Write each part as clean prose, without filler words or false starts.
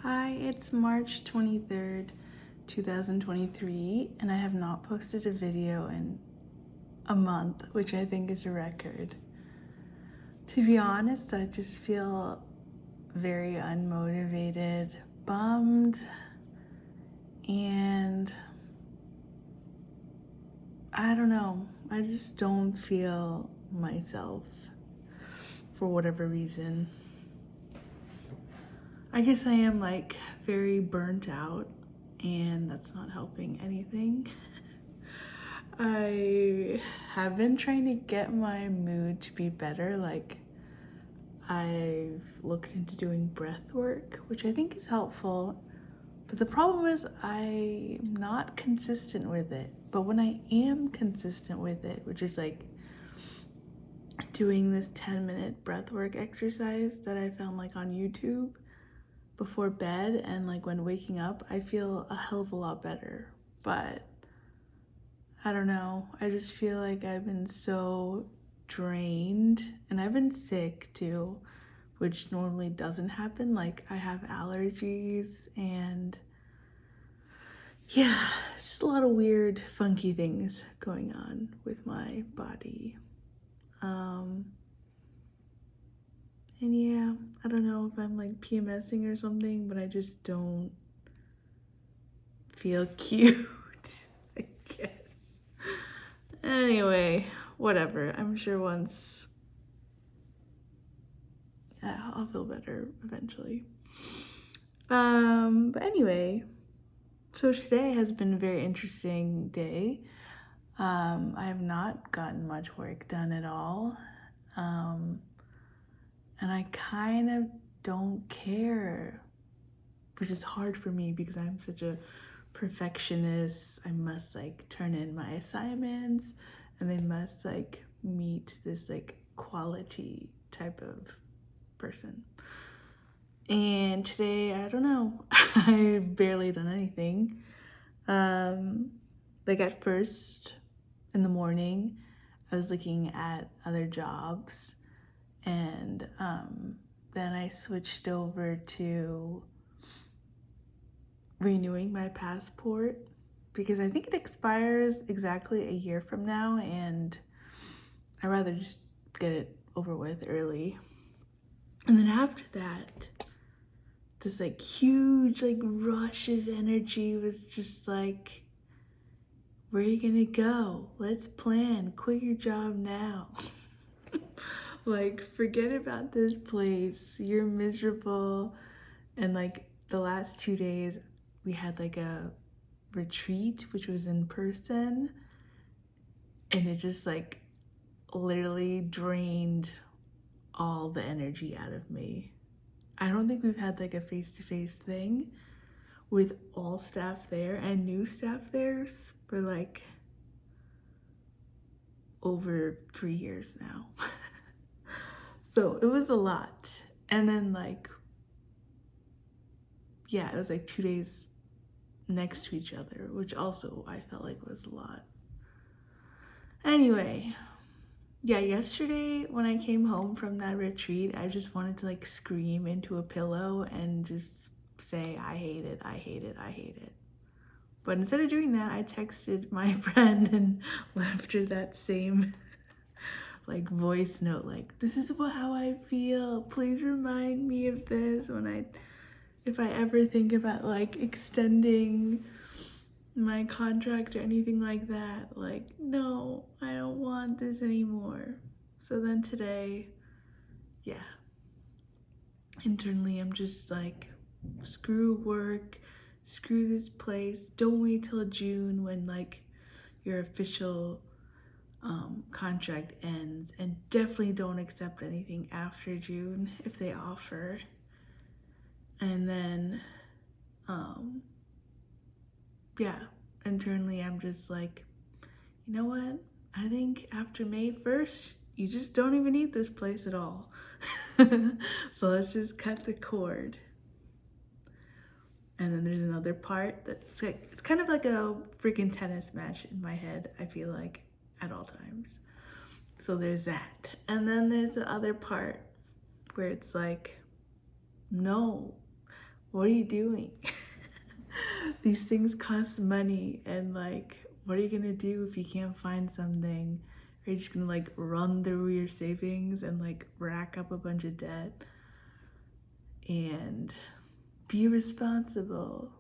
Hi, it's March 23rd, 2023, and I have not posted a video in a month, which I think is a record. To be honest, I just feel very unmotivated, bummed, and I don't know. I just don't feel myself for whatever reason. I guess I am very burnt out, and that's not helping anything. I have been trying to get my mood to be better. I've looked into doing breath work, which I think is helpful. But the problem is I'm not consistent with it. But when I am consistent with it, which is doing this 10-minute breath work exercise that I found on YouTube before bed and when waking up, I feel a hell of a lot better. But I don't know. I just feel like I've been so drained, and I've been sick too, which normally doesn't happen. I have allergies and yeah, just a lot of weird, funky things going on with my body. And yeah, I don't know if I'm PMSing or something, but I just don't feel cute, I guess. Anyway, whatever. I'm sure once I'll feel better eventually. But anyway, so today has been a very interesting day. I have not gotten much work done at all. And I kind of don't care, which is hard for me because I'm such a perfectionist. I must turn in my assignments, and they must meet this quality type of person. And today, I don't know, I barely done anything. At first in the morning, I was looking at other jobs, and then I switched over to renewing my passport because I think it expires exactly a year from now, and I'd rather just get it over with early. And then after that, this huge rush of energy was just where are you gonna go? Let's plan. Quit your job now. Forget about this place. You're miserable. And the last 2 days, we had a retreat, which was in person. And it just literally drained all the energy out of me. I don't think we've had a face-to-face thing with all staff there and new staff there for over 3 years now. So it was a lot. And then it was 2 days next to each other, which also I felt was a lot. Anyway, yeah, yesterday when I came home from that retreat, I just wanted to scream into a pillow and just say, I hate it, I hate it, I hate it. But instead of doing that, I texted my friend and left her that same voice note, this is how I feel. Please remind me of this if I ever think about extending my contract or anything like that. No, I don't want this anymore. So then today, yeah, internally I'm just screw work, screw this place. Don't wait till June when your official contract ends, and definitely don't accept anything after June if they offer. And then internally I'm just you know what, I think after May 1st you just don't even need this place at all. So let's just cut the cord. And then there's another part that's it's kind of like a freaking tennis match in my head, I feel at all times. So there's that. And then there's the other part where it's no, what are you doing? These things cost money, and like, what are you gonna do if you can't find something? Are you just gonna like run through your savings and like rack up a bunch of debt? And be responsible.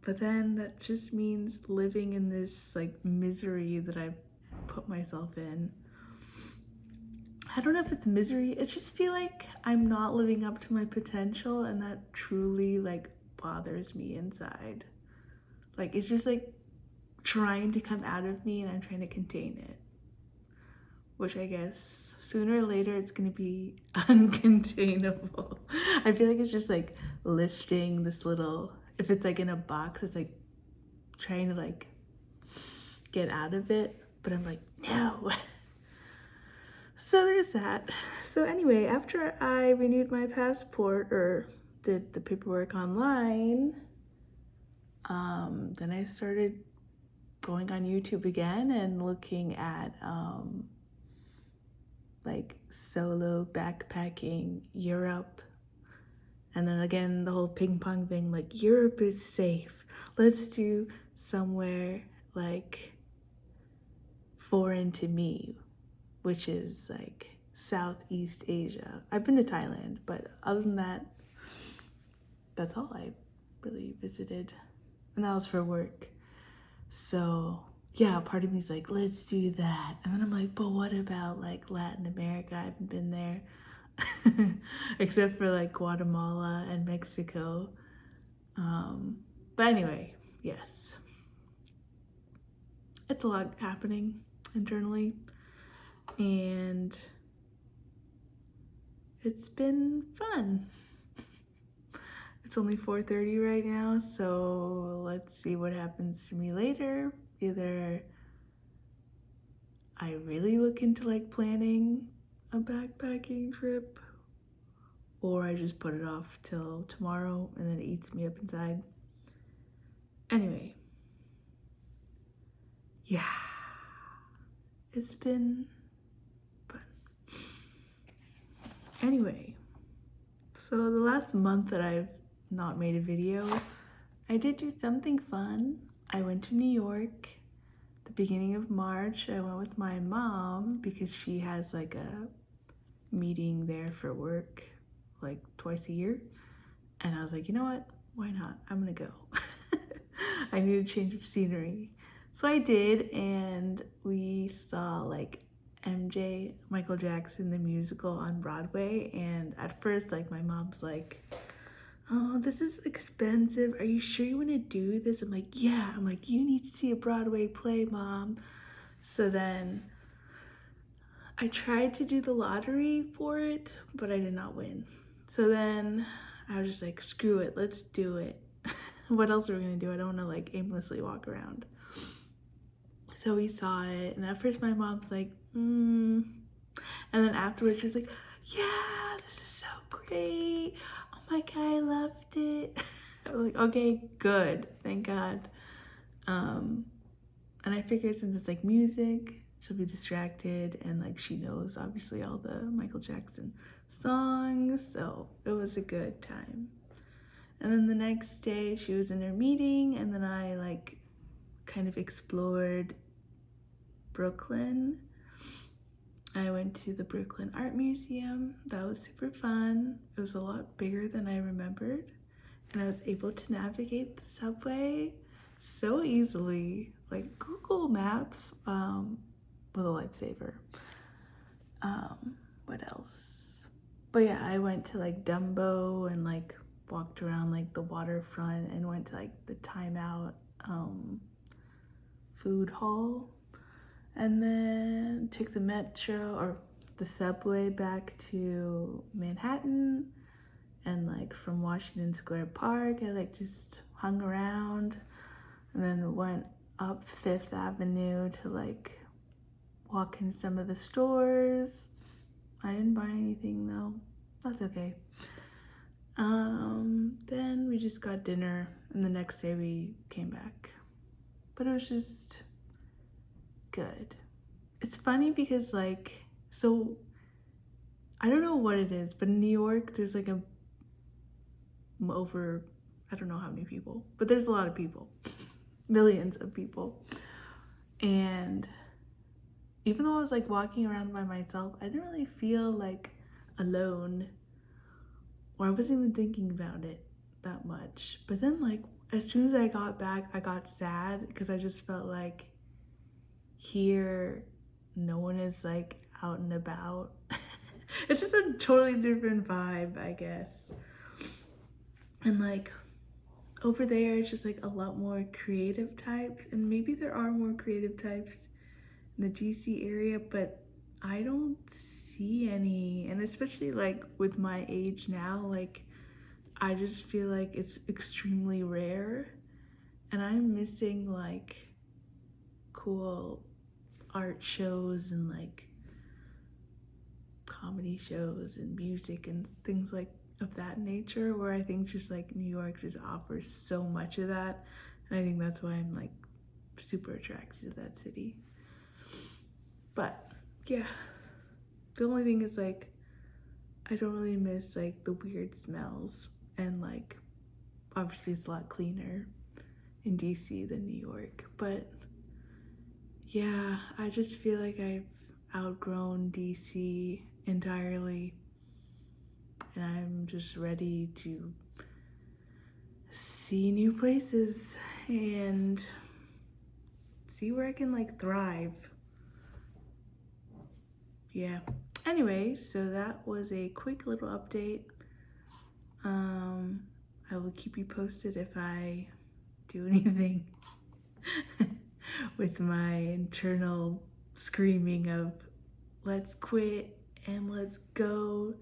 But then that just means living in this like misery that I put myself in. I don't know if it's misery. I just feel like I'm not living up to my potential, and that truly like bothers me inside. Like it's just like trying to come out of me, and I'm trying to contain it. Which I guess sooner or later it's gonna be uncontainable. I feel like it's just like lifting this little, if it's like in a box, it's like trying to like get out of it, but I'm like, no. So there's that. So anyway, after I renewed my passport or did the paperwork online, then I started going on YouTube again and looking at like solo backpacking Europe. And then again, the whole ping pong thing, like Europe is safe. Let's do somewhere like foreign to me, which is like Southeast Asia. I've been to Thailand, but other than that, that's all I really visited. And that was for work. So yeah, part of me is like, let's do that. And then I'm like, but what about like Latin America? I haven't been there. Except for like Guatemala and Mexico. But anyway, yes. It's a lot happening internally. And it's been fun. It's only 4:30 right now, so let's see what happens to me later. Either I really look into like planning a backpacking trip, or I just put it off till tomorrow and then it eats me up inside. Anyway, yeah, it's been fun. Anyway, so the last month that I've not made a video, I did do something fun. I went to New York the beginning of March. I went with my mom because she has like a meeting there for work like twice a year. And I was like, you know what? Why not? I'm gonna go. I need a change of scenery. So I did, and we saw like MJ, Michael Jackson, the musical on Broadway. And at first, like my mom's like, oh, this is expensive. Are you sure you want to do this? I'm like, yeah. I'm like, you need to see a Broadway play, Mom. So then I tried to do the lottery for it, but I did not win. So then I was just like, screw it, let's do it. What else are we gonna do? I don't wanna like aimlessly walk around. So we saw it, and at first my mom's like, and then afterwards she's like, yeah, this is so great. Oh my God, I loved it. I was like, okay, good, thank God. And I figured since it's like music, she'll be distracted, and like she knows obviously all the Michael Jackson songs, so it was a good time. And then the next day she was in her meeting, and then I like kind of explored Brooklyn. I went to the Brooklyn Art Museum. That was super fun. It was a lot bigger than I remembered, and I was able to navigate the subway so easily. Like Google Maps was a lifesaver. What else? But yeah, I went to like Dumbo and like walked around like the waterfront and went to like the Time Out food hall, and then took the metro or the subway back to Manhattan, and like from Washington Square Park I like just hung around, and then went up Fifth Avenue to like walk in some of the stores. I didn't buy anything though, that's okay. Then we just got dinner, and the next day we came back. But it was just good. It's funny because like, so I don't know what it is, but in New York there's like a over, I don't know how many people, but there's a lot of people, millions of people. And even though I was like walking around by myself, I didn't really feel like alone, or I wasn't even thinking about it that much. But then like as soon as I got back, I got sad because I just felt like here no one is like out and about. It's just a totally different vibe, I guess. And like over there it's just like a lot more creative types, and maybe there are more creative types in the DC area, but I don't see any. And especially like with my age now, like I just feel like it's extremely rare, and I'm missing like cool art shows and like comedy shows and music and things like of that nature, where I think just like New York just offers so much of that. And I think that's why I'm like super attracted to that city. But yeah, the only thing is like I don't really miss like the weird smells, and like obviously it's a lot cleaner in DC than New York. But yeah, I just feel like I've outgrown DC entirely, and I'm just ready to see new places and see where I can like thrive. Yeah. Anyway, so that was a quick little update. I will keep you posted if I do anything with my internal screaming of let's quit and let's go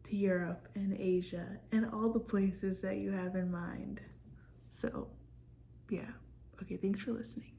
to Europe and Asia and all the places that you have in mind. So, yeah. Okay, thanks for listening.